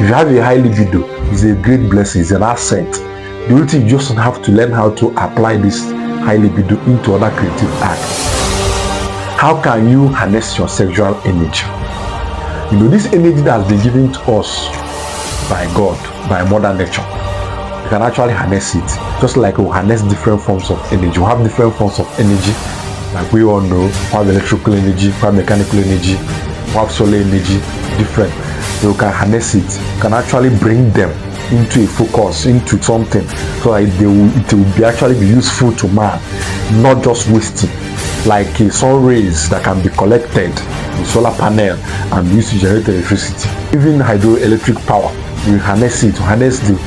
you have a high libido, it's a great blessing, it's an asset. The only thing, you just have to learn how to apply this high libido into other creative acts. How can you harness your sexual energy? You know, this energy that has been given to us by God, by Mother Nature, you can actually harness it. Just like we harness different forms of energy. We have different forms of energy, like we all know. We have electrical energy, we have mechanical energy, we have solar energy, different. You can harness it. You can actually bring them into a focus, into something, so that it will be actually be useful to man, not just wasting. Like a sun rays that can be collected in solar panel and used to generate electricity. Even hydroelectric power, we harness it, harness the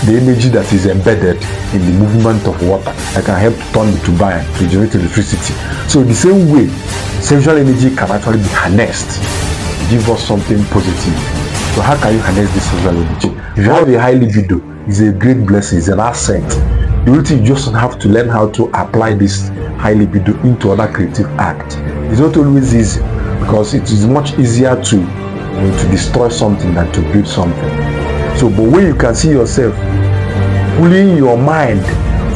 energy that is embedded in the movement of water that can help to turn the turbine to generate electricity. So the same way, sexual energy can actually be harnessed to give us something positive. So how can you harness this sexual energy? If you have a high libido, it's a great blessing, it's an asset. The only thing, you just have to learn how to apply this high libido into other creative acts. It's not always easy, because it is much easier to destroy something than to build something. So, but when you can see yourself pulling your mind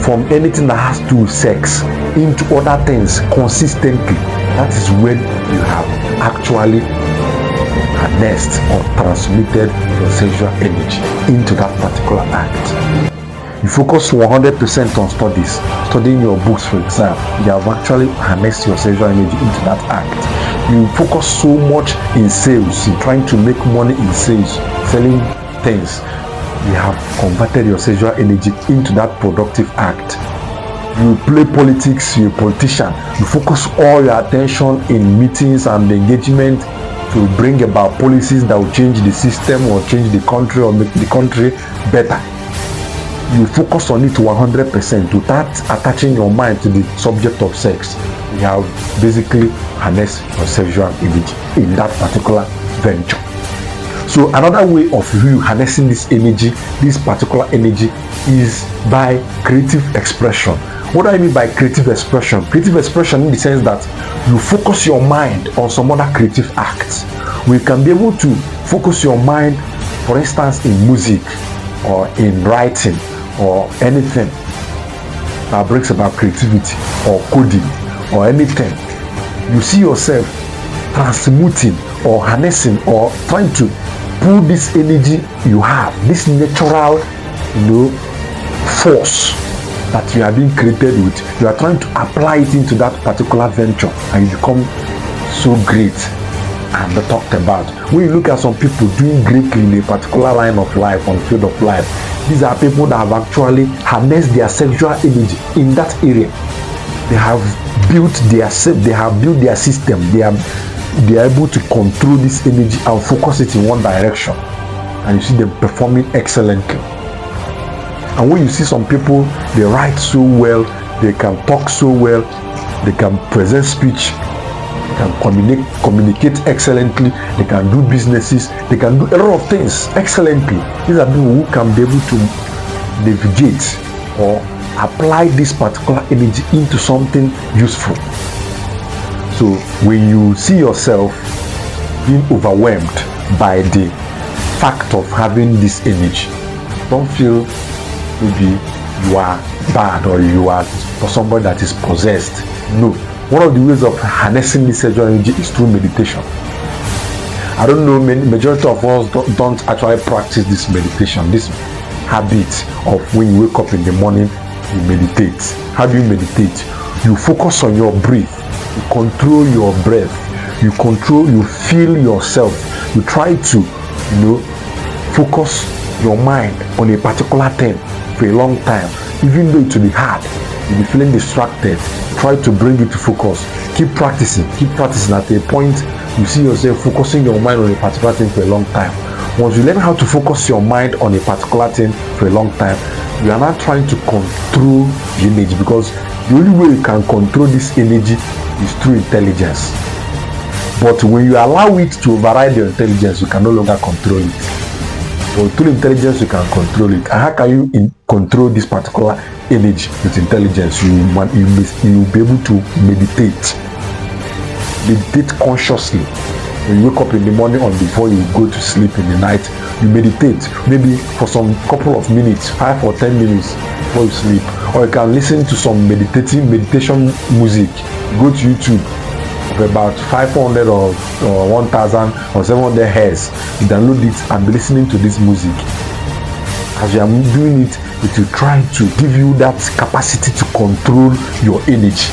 from anything that has to do with sex into other things consistently, that is when you have actually harnessed or transmitted your sexual energy into that particular act. You focus 100% on studying your books for exam, you have actually harnessed your sexual energy into that act. You focus so much in sales, in trying to make money in sales, selling things, you have converted your sexual energy into that productive act. You play politics, you're a politician, you focus all your attention in meetings and engagement to bring about policies that will change the system or change the country or make the country better. You focus on it 100% without attaching your mind to the subject of sex. You have basically harnessed your sexual energy in that particular venture. So another way of you harnessing this energy, this particular energy, is by creative expression. What do I mean by creative expression? Creative expression in the sense that you focus your mind on some other creative acts. We can be able to focus your mind, for instance, in music or in writing or anything that brings about creativity, or coding or anything. You see yourself transmuting or harnessing or trying to pull this energy you have, this natural, force that you are being created with. You are trying to apply it into that particular venture, and you become so great and talked about. When you look at some people doing greatly in a particular line of life, on field of life, these are people that have actually harnessed their sexual energy in that area. They have built their system. They are able to control this energy and focus it in one direction, and you see them performing excellently. And when you see some people, they write so well, they can talk so well, they can present speech, they can communicate excellently, they can do businesses, they can do a lot of things excellently. These are people who can be able to navigate or apply this particular energy into something useful. So when you see yourself being overwhelmed by the fact of having this energy, don't feel maybe you are bad or you are for somebody that is possessed. No. One of the ways of harnessing this sexual energy is through meditation. I don't know, majority of us don't actually practice this meditation, this habit of when you wake up in the morning, you meditate. How do you meditate? You focus on your breath, you control your breath, you feel yourself, you try to, focus your mind on a particular thing for a long time. Even though it will be hard, you'll be feeling distracted, try to bring it to focus. Keep practicing at a point you see yourself focusing your mind on a particular thing for a long time. Once you learn how to focus your mind on a particular thing for a long time, you are not trying to control the energy, because the only way you can control this energy is through intelligence. But when you allow it to override your intelligence, you can no longer control it. But through intelligence, you can control it. And how can you control this particular energy with intelligence? You'll be able to meditate consciously. When you wake up in the morning or before you go to sleep in the night, you meditate maybe for some couple of minutes, 5 or 10 minutes before you sleep. Or you can listen to some meditation music. Go to YouTube of about 500 or 1000 or 700 Hz. You download it and be listening to this music. As you are doing it, it will try to give you that capacity to control your energy.